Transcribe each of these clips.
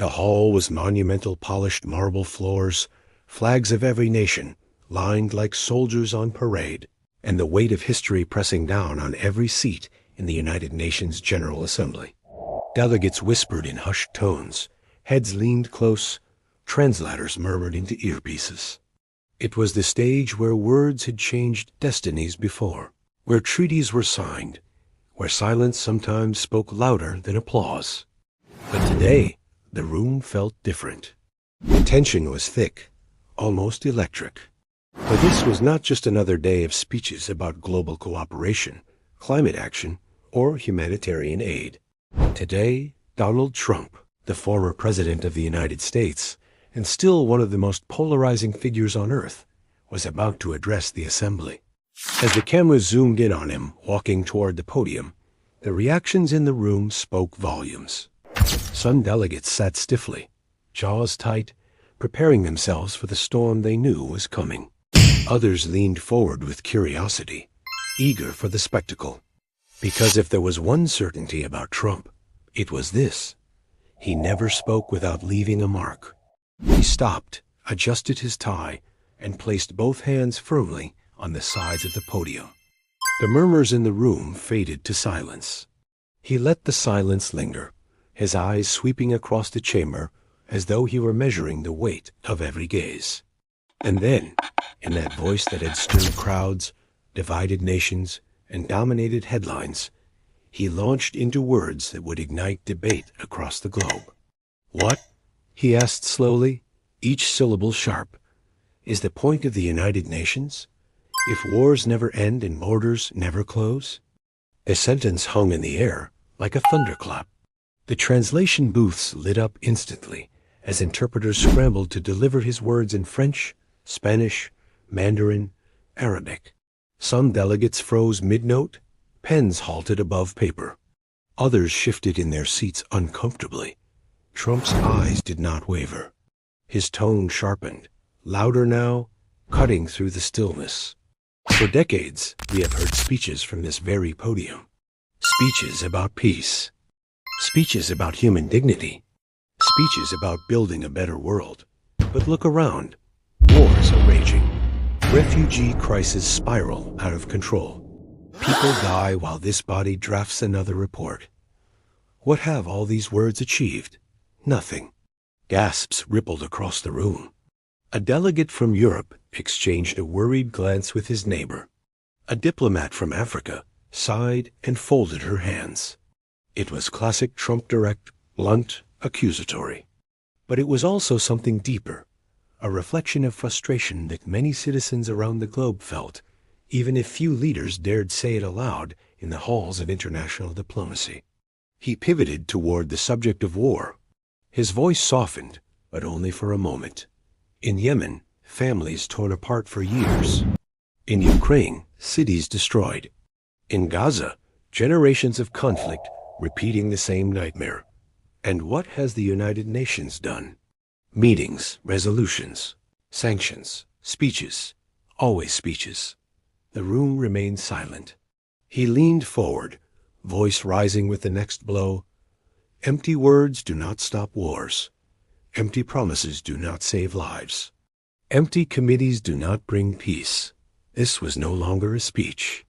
The hall was monumental polished marble floors, flags of every nation, lined like soldiers on parade, and the weight of history pressing down on every seat in the United Nations General Assembly. Delegates whispered in hushed tones, heads leaned close, translators murmured into earpieces. It was the stage where words had changed destinies before, where treaties were signed, where silence sometimes spoke louder than applause. But today, the room felt different. The tension was thick, almost electric. For this was not just another day of speeches about global cooperation, climate action, or humanitarian aid. Today, Donald Trump, the former President of the United States, and still one of the most polarizing figures on Earth, was about to address the assembly. As the cameras zoomed in on him, walking toward the podium, the reactions in the room spoke volumes. Some delegates sat stiffly, jaws tight, preparing themselves for the storm they knew was coming. Others leaned forward with curiosity, eager for the spectacle. Because if there was one certainty about Trump, it was this: he never spoke without leaving a mark. He stopped, adjusted his tie, and placed both hands firmly on the sides of the podium. The murmurs in the room faded to silence. He let the silence linger, his eyes sweeping across the chamber as though he were measuring the weight of every gaze. And then, in that voice that had stirred crowds, divided nations, and dominated headlines, he launched into words that would ignite debate across the globe. "What?" he asked slowly, each syllable sharp. "Is the point of the United Nations? If wars never end and borders never close?" A sentence hung in the air like a thunderclap. The translation booths lit up instantly as interpreters scrambled to deliver his words in French, Spanish, Mandarin, Arabic. Some delegates froze mid-note, pens halted above paper. Others shifted in their seats uncomfortably. Trump's eyes did not waver. His tone sharpened, louder now, cutting through the stillness. For decades, we have heard speeches from this very podium. Speeches about peace. Speeches about human dignity. Speeches about building a better world. But look around. Wars are raging. Refugee crises spiral out of control. People die while this body drafts another report. What have all these words achieved? Nothing. Gasps rippled across the room. A delegate from Europe exchanged a worried glance with his neighbor. A diplomat from Africa sighed and folded her hands. It was classic Trump direct, blunt, accusatory. But it was also something deeper, a reflection of frustration that many citizens around the globe felt, even if few leaders dared say it aloud in the halls of international diplomacy. He pivoted toward the subject of war. His voice softened, but only for a moment. In Yemen, families torn apart for years. In Ukraine, cities destroyed. In Gaza, generations of conflict repeating the same nightmare. And what has the United Nations done? Meetings, resolutions, sanctions, speeches, always speeches. The room remained silent. He leaned forward, voice rising with the next blow. Empty words do not stop wars. Empty promises do not save lives. Empty committees do not bring peace. This was no longer a speech.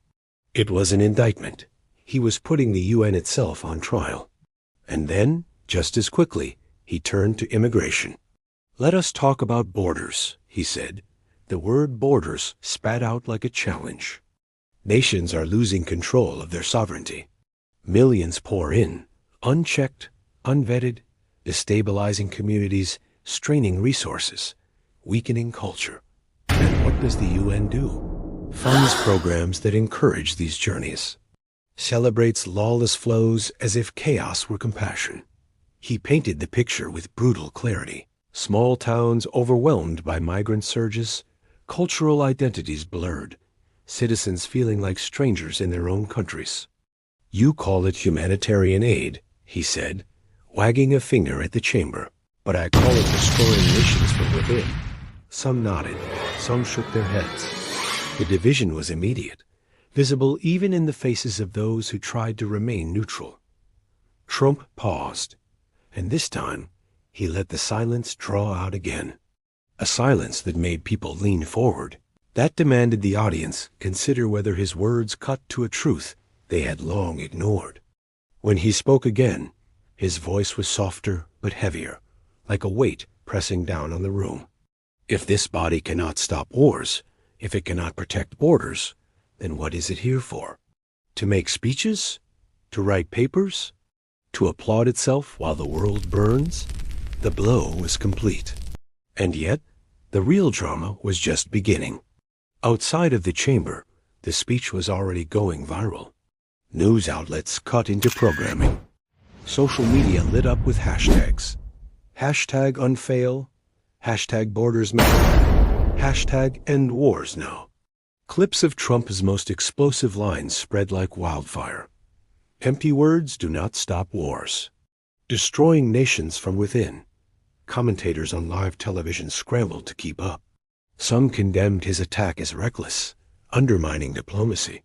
It was an indictment. He was putting the UN itself on trial. And then, just as quickly, he turned to immigration. "Let us talk about borders," he said. The word borders spat out like a challenge. Nations are losing control of their sovereignty. Millions pour in, unchecked, unvetted, destabilizing communities, straining resources, weakening culture. And what does the UN do? Funds programs that encourage these journeys. Celebrates lawless flows as if chaos were compassion. He painted the picture with brutal clarity. Small towns overwhelmed by migrant surges, cultural identities blurred, citizens feeling like strangers in their own countries. "You call it humanitarian aid," he said, wagging a finger at the chamber, "but I call it destroying nations from within." Some nodded, some shook their heads. The division was immediate, visible even in the faces of those who tried to remain neutral. Trump paused, and this time he let the silence draw out again. A silence that made people lean forward, that demanded the audience consider whether his words cut to a truth they had long ignored. When he spoke again, his voice was softer but heavier, like a weight pressing down on the room. If this body cannot stop wars, if it cannot protect borders, then what is it here for? To make speeches? To write papers? To applaud itself while the world burns? The blow was complete. And yet, the real drama was just beginning. Outside of the chamber, the speech was already going viral. News outlets cut into programming. Social media lit up with hashtags. Hashtag unfail, hashtag borders matter, hashtag end wars now. Clips of Trump's most explosive lines spread like wildfire. Empty words do not stop wars. Destroying nations from within. Commentators on live television scrambled to keep up. Some condemned his attack as reckless, undermining diplomacy.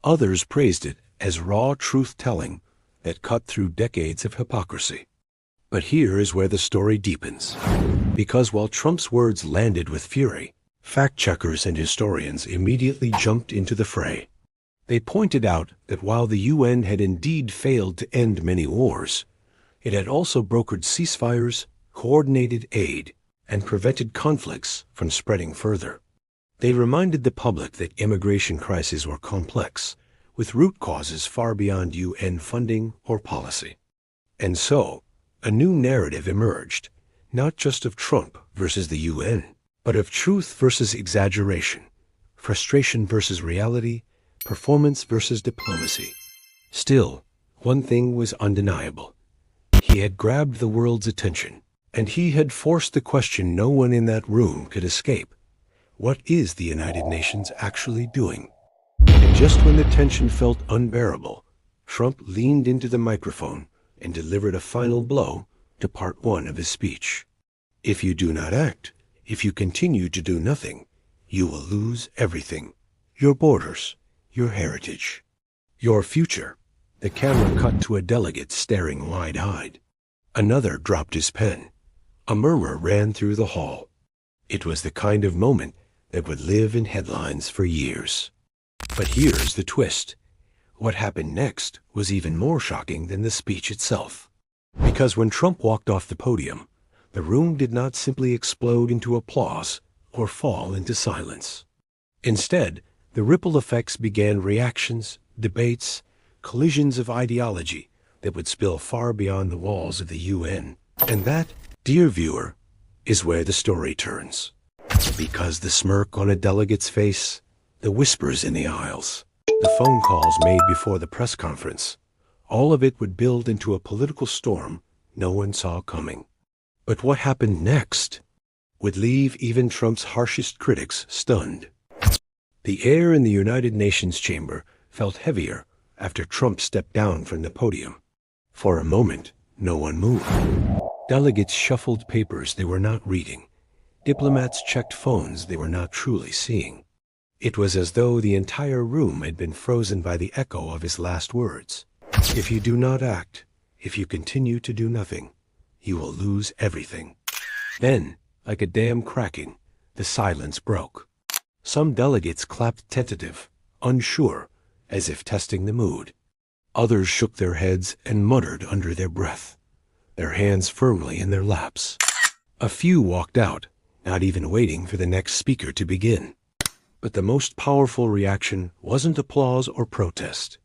Others praised it as raw truth-telling that cut through decades of hypocrisy. But here is where the story deepens. Because while Trump's words landed with fury, fact-checkers and historians immediately jumped into the fray. They pointed out that while the UN had indeed failed to end many wars, it had also brokered ceasefires, coordinated aid, and prevented conflicts from spreading further. They reminded the public that immigration crises were complex, with root causes far beyond UN funding or policy. And so, a new narrative emerged, not just of Trump versus the UN, but of truth versus exaggeration, frustration versus reality, performance versus diplomacy. Still, one thing was undeniable. He had grabbed the world's attention, and he had forced the question no one in that room could escape. What is the United Nations actually doing? And just when the tension felt unbearable, Trump leaned into the microphone and delivered a final blow to part one of his speech. If you do not act, if you continue to do nothing, you will lose everything. Your borders, your heritage, your future. The camera cut to a delegate staring wide-eyed. Another dropped his pen. A murmur ran through the hall. It was the kind of moment that would live in headlines for years. But here's the twist. What happened next was even more shocking than the speech itself. Because when Trump walked off the podium, the room did not simply explode into applause or fall into silence. Instead, the ripple effects began reactions, debates, collisions of ideology that would spill far beyond the walls of the UN. And that, dear viewer, is where the story turns. Because the smirk on a delegate's face, the whispers in the aisles, the phone calls made before the press conference, all of it would build into a political storm no one saw coming. But what happened next would leave even Trump's harshest critics stunned. The air in the United Nations chamber felt heavier after Trump stepped down from the podium. For a moment, no one moved. Delegates shuffled papers they were not reading. Diplomats checked phones they were not truly seeing. It was as though the entire room had been frozen by the echo of his last words. If you do not act, if you continue to do nothing, you will lose everything. Then, like a dam cracking, the silence broke. Some delegates clapped tentative, unsure, as if testing the mood. Others shook their heads and muttered under their breath, their hands firmly in their laps. A few walked out, not even waiting for the next speaker to begin. But the most powerful reaction wasn't applause or protest.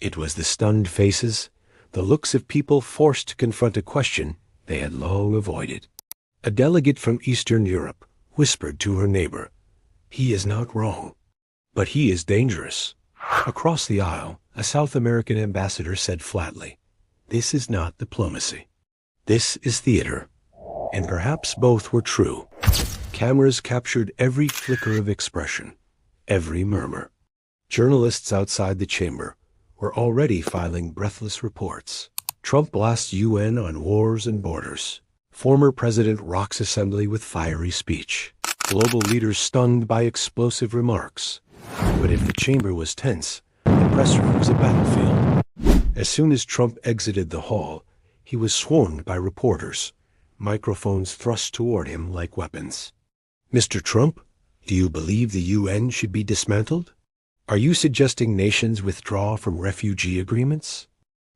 It was the stunned faces, the looks of people forced to confront a question they had long avoided. A delegate from Eastern Europe whispered to her neighbor, "He is not wrong, but he is dangerous." Across the aisle, a South American ambassador said flatly, "This is not diplomacy. This is theater." And perhaps both were true. Cameras captured every flicker of expression, every murmur. Journalists outside the chamber were already filing breathless reports. Trump blasts UN on wars and borders. Former president rocks assembly with fiery speech. Global leaders stunned by explosive remarks. But if the chamber was tense, the press room was a battlefield. As soon as Trump exited the hall, he was swarmed by reporters, microphones thrust toward him like weapons. Mr. Trump, do you believe the UN should be dismantled? Are you suggesting nations withdraw from refugee agreements?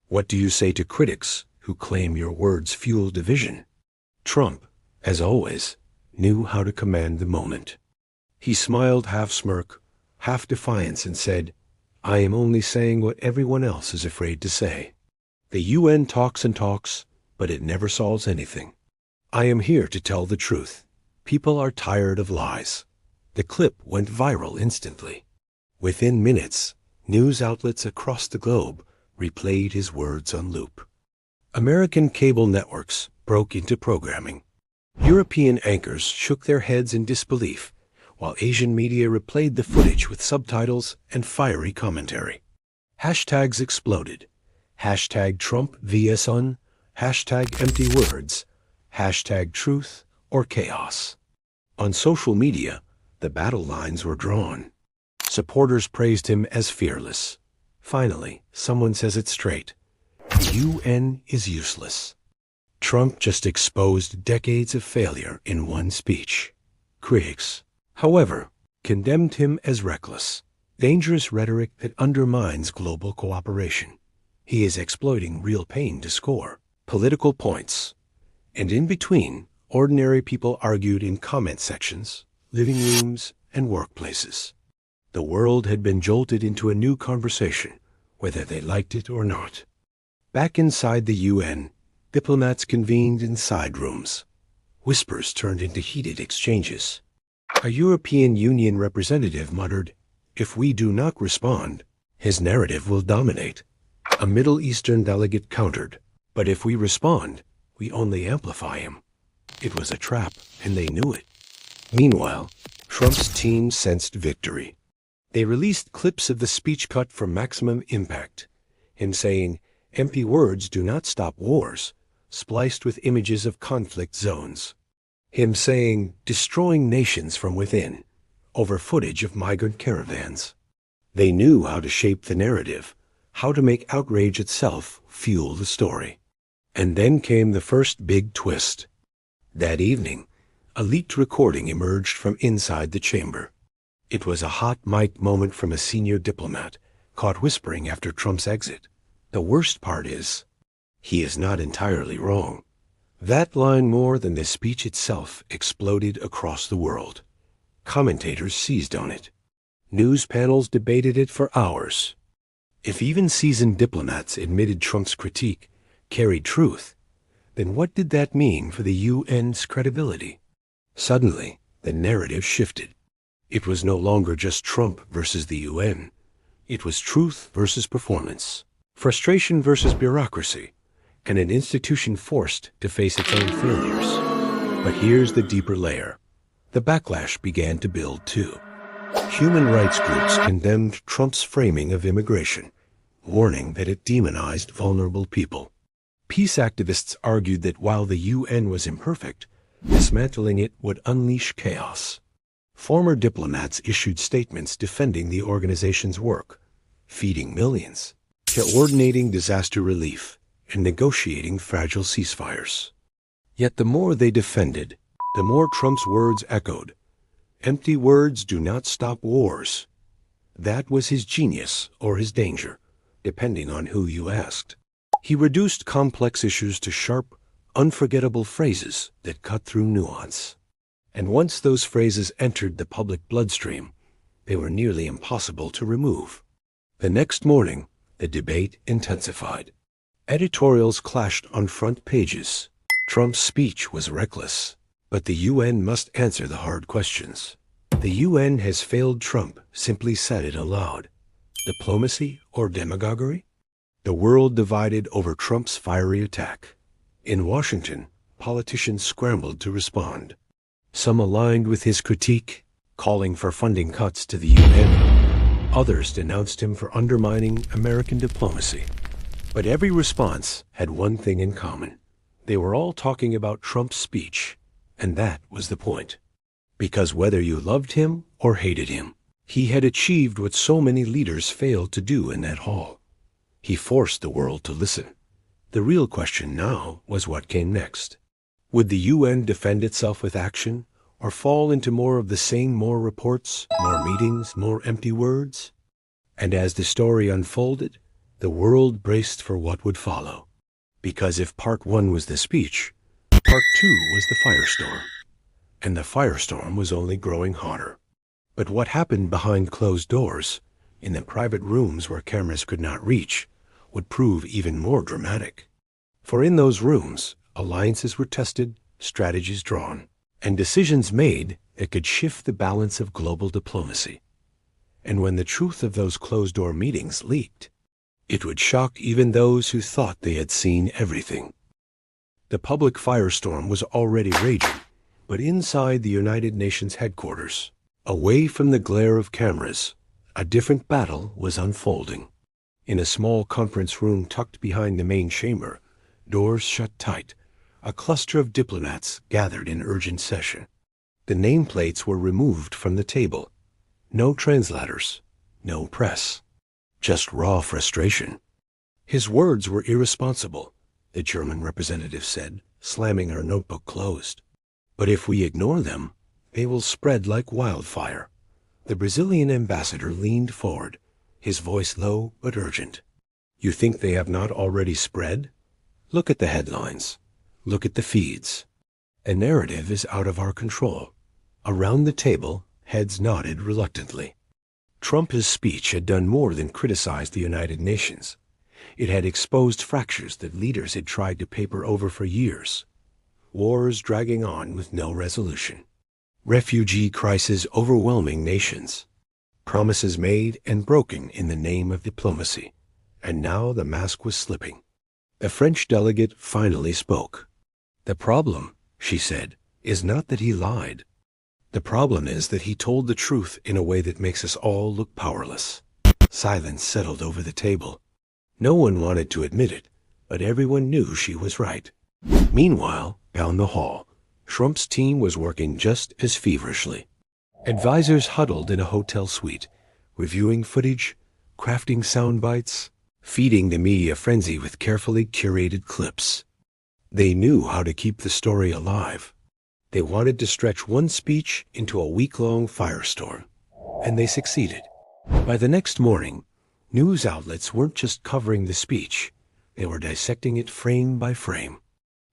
What do you say to critics who claim your words fuel division? Trump, as always, knew how to command the moment. He smiled half smirk, half defiance, and said, "I am only saying what everyone else is afraid to say. The UN talks and talks, but it never solves anything. I am here to tell the truth. People are tired of lies." The clip went viral instantly. Within minutes, news outlets across the globe replayed his words on loop. American cable networks broke into programming. European anchors shook their heads in disbelief, while Asian media replayed the footage with subtitles and fiery commentary. Hashtags exploded. Hashtag Trump vs. UN, hashtag empty words, hashtag truth or chaos. On social media, the battle lines were drawn. Supporters praised him as fearless. Finally, someone says it straight. The UN is useless. Trump just exposed decades of failure in one speech. Critics, however, condemned him as reckless, dangerous rhetoric that undermines global cooperation. He is exploiting real pain to score political points. And in between, ordinary people argued in comment sections, living rooms, and workplaces. The world had been jolted into a new conversation, whether they liked it or not. Back inside the UN, diplomats convened in side rooms. Whispers turned into heated exchanges. A European Union representative muttered, "If we do not respond, his narrative will dominate." A Middle Eastern delegate countered, "But if we respond, we only amplify him." It was a trap, and they knew it. Meanwhile, Trump's team sensed victory. They released clips of the speech cut from Maximum Impact, him saying, "Empty words do not stop wars," spliced with images of conflict zones. Him saying, "Destroying nations from within," over footage of migrant caravans. They knew how to shape the narrative, how to make outrage itself fuel the story. And then came the first big twist. That evening, a leaked recording emerged from inside the chamber. It was a hot mic moment from a senior diplomat, caught whispering after Trump's exit. The worst part is, he is not entirely wrong. That line, more than the speech itself, exploded across the world. Commentators seized on it. News panels debated it for hours. If even seasoned diplomats admitted Trump's critique carried truth, then what did that mean for the UN's credibility? Suddenly, the narrative shifted. It was no longer just Trump versus the UN. It was truth versus performance, frustration versus bureaucracy, and an institution forced to face its own failures. But here's the deeper layer. The backlash began to build too. Human rights groups condemned Trump's framing of immigration, warning that it demonized vulnerable people. Peace activists argued that while the UN was imperfect, dismantling it would unleash chaos. Former diplomats issued statements defending the organization's work, feeding millions, coordinating disaster relief, and negotiating fragile ceasefires. Yet the more they defended, the more Trump's words echoed. Empty words do not stop wars. That was his genius or his danger, depending on who you asked. He reduced complex issues to sharp, unforgettable phrases that cut through nuance. And once those phrases entered the public bloodstream, they were nearly impossible to remove. The next morning, the debate intensified. Editorials clashed on front pages. Trump's speech was reckless, but the UN must answer the hard questions. The UN has failed Trump, simply said it aloud. Diplomacy or demagoguery? The world divided over Trump's fiery attack. In Washington, politicians scrambled to respond. Some aligned with his critique, calling for funding cuts to the UN. Others denounced him for undermining American diplomacy. But every response had one thing in common. They were all talking about Trump's speech, and that was the point. Because whether you loved him or hated him, he had achieved what so many leaders failed to do in that hall. He forced the world to listen. The real question now was what came next. Would the UN defend itself with action, or fall into more of the same, more reports, more meetings, more empty words? And as the story unfolded, the world braced for what would follow. Because if part one was the speech, part two was the firestorm. And the firestorm was only growing hotter. But what happened behind closed doors, in the private rooms where cameras could not reach, would prove even more dramatic. For in those rooms, alliances were tested, strategies drawn, and decisions made that could shift the balance of global diplomacy. And when the truth of those closed-door meetings leaked, it would shock even those who thought they had seen everything. The public firestorm was already raging, but inside the United Nations headquarters, away from the glare of cameras, a different battle was unfolding. In a small conference room tucked behind the main chamber, doors shut tight, a cluster of diplomats gathered in urgent session. The nameplates were removed from the table. No translators, no press, just raw frustration. His words were irresponsible, the German representative said, slamming her notebook closed. But if we ignore them, they will spread like wildfire. The Brazilian ambassador leaned forward, his voice low but urgent. You think they have not already spread? Look at the headlines. Look at the feeds. A narrative is out of our control. Around the table, heads nodded reluctantly. Trump's speech had done more than criticize the United Nations. It had exposed fractures that leaders had tried to paper over for years. Wars dragging on with no resolution. Refugee crisis overwhelming nations. Promises made and broken in the name of diplomacy. And now the mask was slipping. The French delegate finally spoke. The problem, she said, is not that he lied. The problem is that he told the truth in a way that makes us all look powerless. Silence settled over the table. No one wanted to admit it, but everyone knew she was right. Meanwhile, down the hall, Trump's team was working just as feverishly. Advisors huddled in a hotel suite, reviewing footage, crafting sound bites, feeding the media frenzy with carefully curated clips. They knew how to keep the story alive. They wanted to stretch one speech into a week-long firestorm, and they succeeded. By the next morning, news outlets weren't just covering the speech, they were dissecting it frame by frame.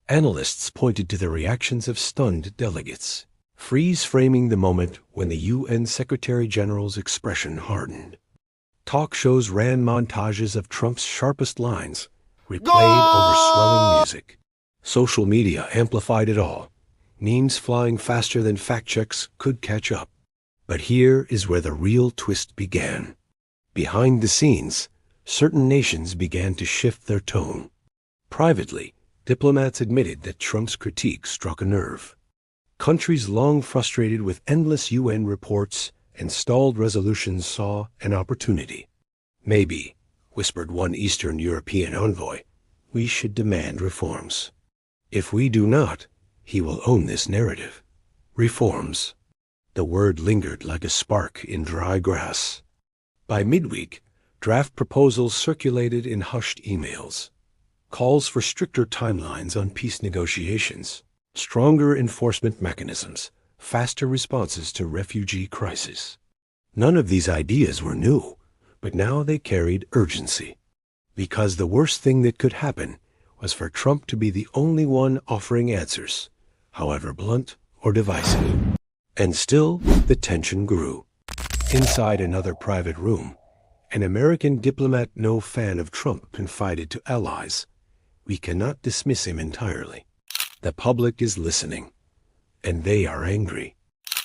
Analysts pointed to the reactions of stunned delegates, freeze-framing the moment when the UN Secretary-General's expression hardened. Talk shows ran montages of Trump's sharpest lines, replayed over swelling music. Social media amplified it all, memes flying faster than fact-checks could catch up. But here is where the real twist began. Behind the scenes, certain nations began to shift their tone. Privately, diplomats admitted that Trump's critique struck a nerve. Countries long frustrated with endless UN reports and stalled resolutions saw an opportunity. Maybe, whispered one Eastern European envoy, we should demand reforms. If we do not, he will own this narrative. Reforms. The word lingered like a spark in dry grass. By midweek, draft proposals circulated in hushed emails. Calls for stricter timelines on peace negotiations, stronger enforcement mechanisms, faster responses to refugee crisis. None of these ideas were new, but now they carried urgency. Because the worst thing that could happen was for Trump to be the only one offering answers, however blunt or divisive. And still, the tension grew. Inside another private room, an American diplomat no fan of Trump confided to allies, we cannot dismiss him entirely. The public is listening, and they are angry.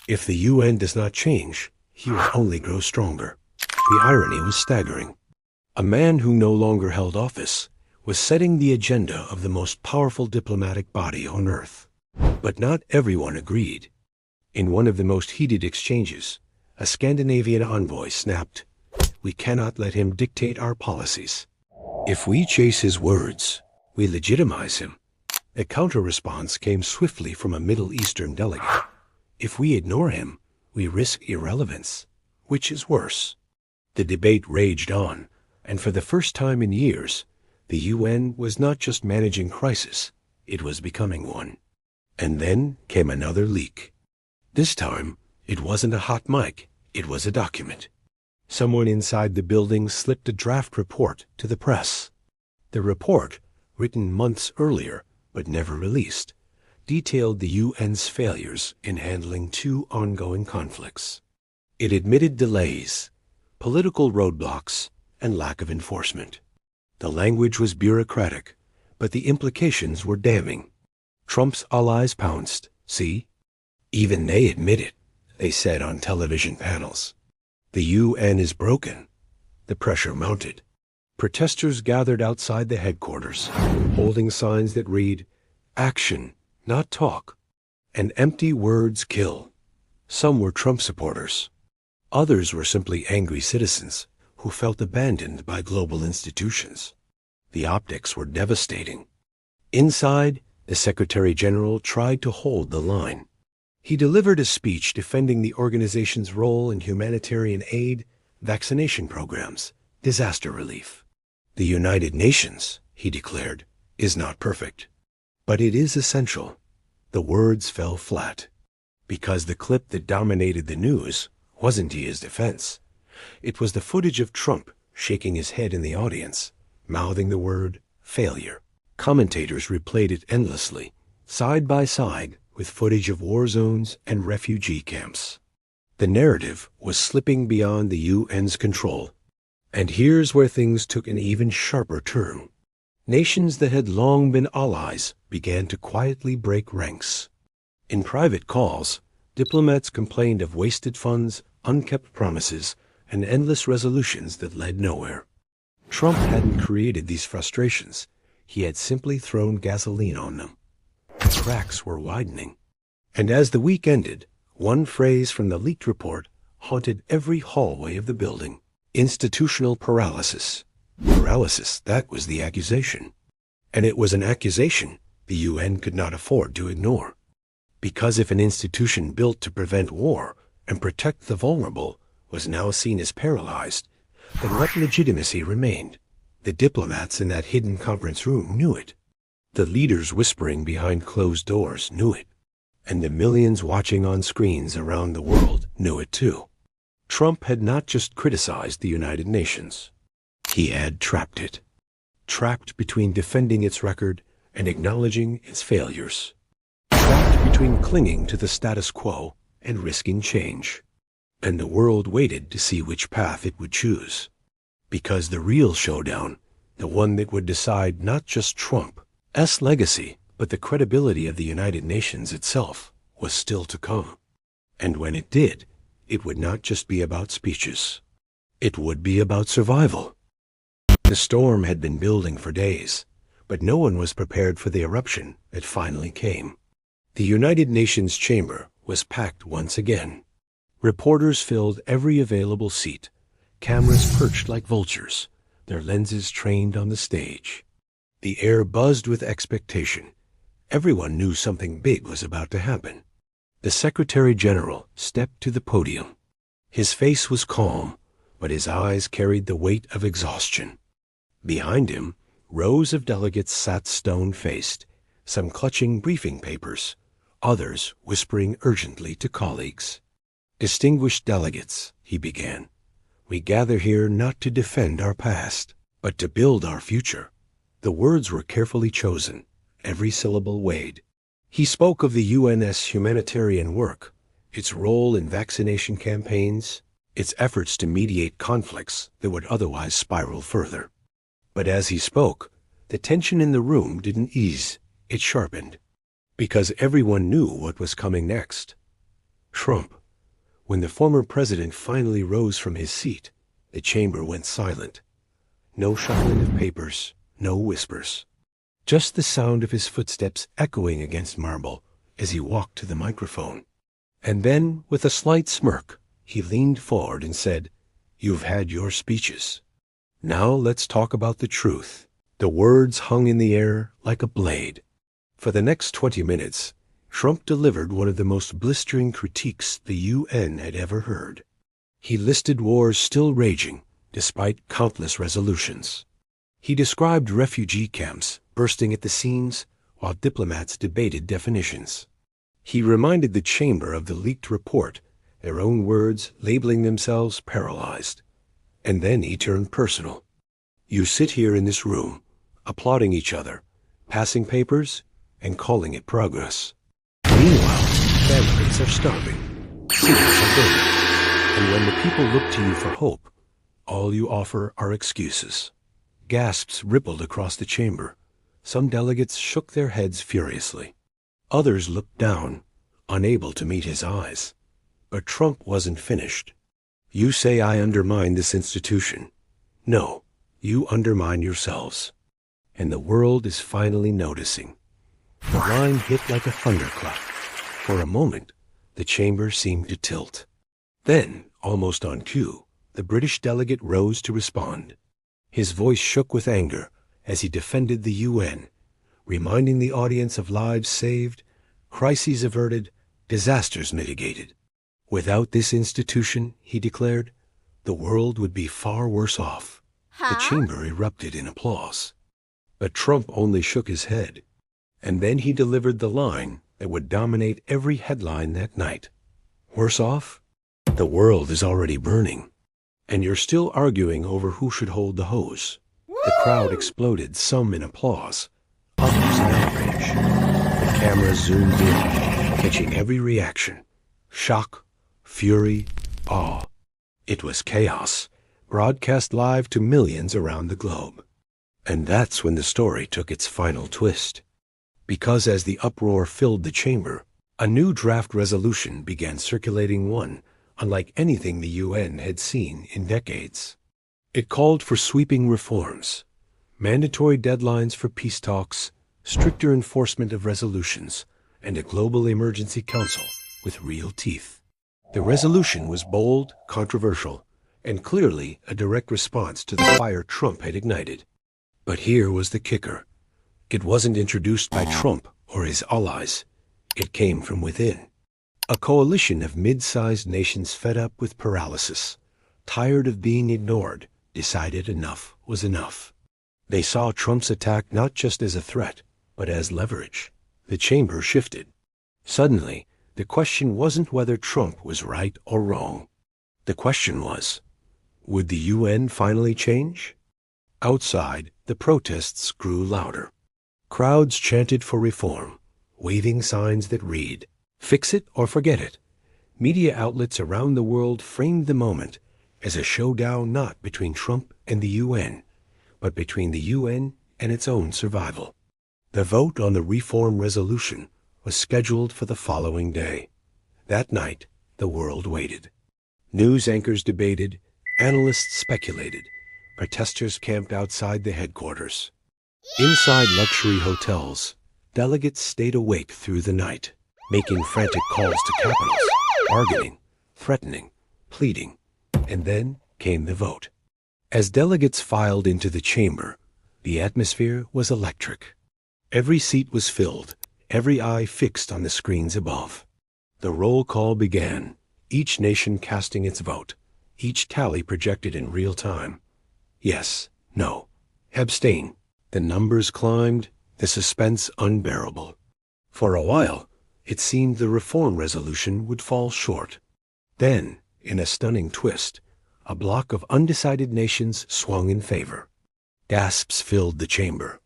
If the UN does not change, he will only grow stronger. The irony was staggering. A man who no longer held office was setting the agenda of the most powerful diplomatic body on earth. But not everyone agreed. In one of the most heated exchanges, a Scandinavian envoy snapped, we cannot let him dictate our policies. If we chase his words, we legitimize him. A counter-response came swiftly from a Middle Eastern delegate. If we ignore him, we risk irrelevance. Which is worse? The debate raged on, and for the first time in years, the UN was not just managing crisis, it was becoming one. And then came another leak. This time, it wasn't a hot mic, it was a document. Someone inside the building slipped a draft report to the press. The report, written months earlier but never released, detailed the UN's failures in handling two ongoing conflicts. It admitted delays, political roadblocks, and lack of enforcement. The language was bureaucratic, but the implications were damning. Trump's allies pounced. See? Even they admit it, they said on television panels. The UN is broken. The pressure mounted. Protesters gathered outside the headquarters, holding signs that read, "Action, not talk," and "Empty words kill." Some were Trump supporters. Others were simply angry citizens who felt abandoned by global institutions. The optics were devastating. Inside, the Secretary General tried to hold the line. He delivered a speech defending the organization's role in humanitarian aid, vaccination programs, disaster relief. The United Nations, he declared, is not perfect, but it is essential. The words fell flat, because the clip that dominated the news wasn't to his defense. It was the footage of Trump shaking his head in the audience, mouthing the word failure. Commentators replayed it endlessly, side by side with footage of war zones and refugee camps. The narrative was slipping beyond the UN's control. And here's where things took an even sharper turn. Nations that had long been allies began to quietly break ranks. In private calls, diplomats complained of wasted funds, unkept promises, and endless resolutions that led nowhere. Trump hadn't created these frustrations. He had simply thrown gasoline on them. The cracks were widening. And as the week ended, one phrase from the leaked report haunted every hallway of the building. Institutional paralysis. Paralysis, that was the accusation. And it was an accusation the UN could not afford to ignore. Because if an institution built to prevent war and protect the vulnerable was now seen as paralyzed, then what legitimacy remained? The diplomats in that hidden conference room knew it. The leaders whispering behind closed doors knew it. And the millions watching on screens around the world knew it too. Trump had not just criticized the United Nations. He had trapped it. Trapped between defending its record and acknowledging its failures. Trapped between clinging to the status quo and risking change. And the world waited to see which path it would choose. Because the real showdown, the one that would decide not just Trump's legacy, but the credibility of the United Nations itself, was still to come. And when it did, it would not just be about speeches. It would be about survival. The storm had been building for days, but no one was prepared for the eruption that finally came. The United Nations chamber was packed once again. Reporters filled every available seat, cameras perched like vultures, their lenses trained on the stage. The air buzzed with expectation. Everyone knew something big was about to happen. The Secretary General stepped to the podium. His face was calm, but his eyes carried the weight of exhaustion. Behind him, rows of delegates sat stone-faced, some clutching briefing papers, others whispering urgently to colleagues. "Distinguished delegates," he began, "we gather here not to defend our past, but to build our future." The words were carefully chosen, every syllable weighed. He spoke of the UN's humanitarian work, its role in vaccination campaigns, its efforts to mediate conflicts that would otherwise spiral further. But as he spoke, the tension in the room didn't ease, it sharpened. Because everyone knew what was coming next. Trump. When the former president finally rose from his seat, the chamber went silent. No shuffling of papers, no whispers. Just the sound of his footsteps echoing against marble as he walked to the microphone. And then, with a slight smirk, he leaned forward and said, "You've had your speeches. Now let's talk about the truth." The words hung in the air like a blade. For the next 20 minutes, Trump delivered one of the most blistering critiques the UN had ever heard. He listed wars still raging, despite countless resolutions. He described refugee camps bursting at the seams while diplomats debated definitions. He reminded the chamber of the leaked report, their own words labeling themselves paralyzed. And then he turned personal. You sit here in this room, applauding each other, passing papers, and calling it progress. Meanwhile, families are starving, cities are burning, and when the people look to you for hope, all you offer are excuses. Gasps rippled across the chamber. Some delegates shook their heads furiously. Others looked down, unable to meet his eyes. But Trump wasn't finished. You say I undermine this institution. No, you undermine yourselves. And the world is finally noticing. The line hit like a thunderclap. For a moment, the chamber seemed to tilt. Then, almost on cue, the British delegate rose to respond. His voice shook with anger as he defended the UN, reminding the audience of lives saved, crises averted, disasters mitigated. Without this institution, he declared, the world would be far worse off. The chamber erupted in applause. But Trump only shook his head. And then he delivered the line that would dominate every headline that night. Worse off? The world is already burning. And you're still arguing over who should hold the hose. The crowd exploded, some in applause, others in outrage. The cameras zoomed in, catching every reaction. Shock, fury, awe. It was chaos, broadcast live to millions around the globe. And that's when the story took its final twist. Because as the uproar filled the chamber, a new draft resolution began circulating, one unlike anything the UN had seen in decades. It called for sweeping reforms, mandatory deadlines for peace talks, stricter enforcement of resolutions, and a global emergency council with real teeth. The resolution was bold, controversial, and clearly a direct response to the fire Trump had ignited. But here was the kicker. It wasn't introduced by Trump or his allies. It came from within. A coalition of mid-sized nations fed up with paralysis, tired of being ignored, decided enough was enough. They saw Trump's attack not just as a threat, but as leverage. The chamber shifted. Suddenly, the question wasn't whether Trump was right or wrong. The question was, would the UN finally change? Outside, the protests grew louder. Crowds chanted for reform, waving signs that read, "Fix it or forget it." Media outlets around the world framed the moment as a showdown not between Trump and the UN, but between the UN and its own survival. The vote on the reform resolution was scheduled for the following day. That night, the world waited. News anchors debated, analysts speculated, protesters camped outside the headquarters. Inside luxury hotels, delegates stayed awake through the night, making frantic calls to capitals, bargaining, threatening, pleading, and then came the vote. As delegates filed into the chamber, the atmosphere was electric. Every seat was filled, every eye fixed on the screens above. The roll call began, each nation casting its vote, each tally projected in real time. Yes, no, abstain. The numbers climbed, the suspense unbearable. For a while, it seemed the reform resolution would fall short. Then, in a stunning twist, a block of undecided nations swung in favor. Gasps filled the chamber.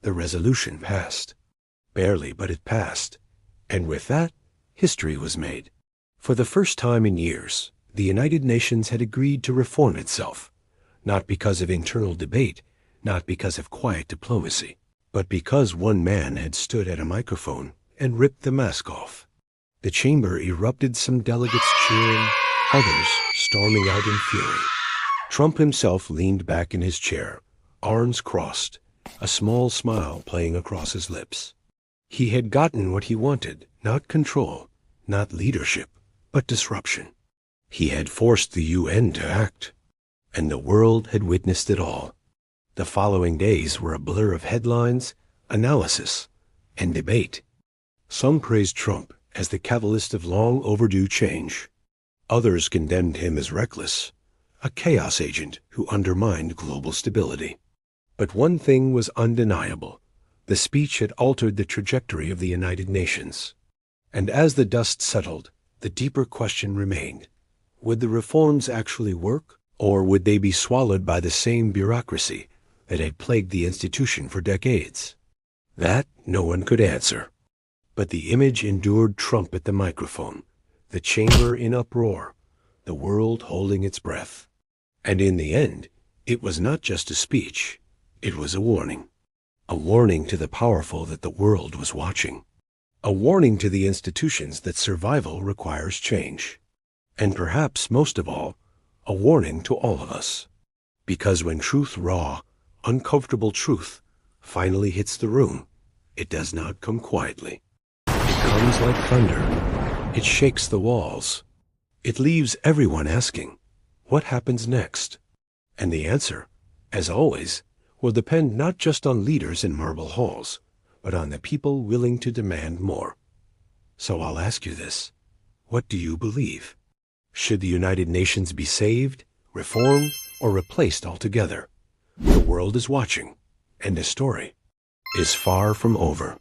The resolution passed. Barely, but it passed. And with that, history was made. For the first time in years, the United Nations had agreed to reform itself, not because of internal debate, not because of quiet diplomacy, but because one man had stood at a microphone and ripped the mask off. The chamber erupted, some delegates cheering, others storming out in fury. Trump himself leaned back in his chair, arms crossed, a small smile playing across his lips. He had gotten what he wanted, not control, not leadership, but disruption. He had forced the UN to act, and the world had witnessed it all. The following days were a blur of headlines, analysis, and debate. Some praised Trump as the catalyst of long overdue change. Others condemned him as reckless, a chaos agent who undermined global stability. But one thing was undeniable. The speech had altered the trajectory of the United Nations. And as the dust settled, the deeper question remained. Would the reforms actually work, or would they be swallowed by the same bureaucracy that had plagued the institution for decades? That no one could answer. But the image endured trump at the microphone, the chamber in uproar, the world holding its breath. And in the end, it was not just a speech, it was a warning. A warning to the powerful that the world was watching. A warning to the institutions that survival requires change. And perhaps most of all, a warning to all of us. Because when truth, raw, uncomfortable truth, finally hits the room, it does not come quietly. It comes like thunder. It shakes the walls. It leaves everyone asking, what happens next? And the answer, as always, will depend not just on leaders in marble halls, but on the people willing to demand more. So I'll ask you this. What do you believe? Should the United Nations be saved, reformed, or replaced altogether? The world is watching, and the story is far from over.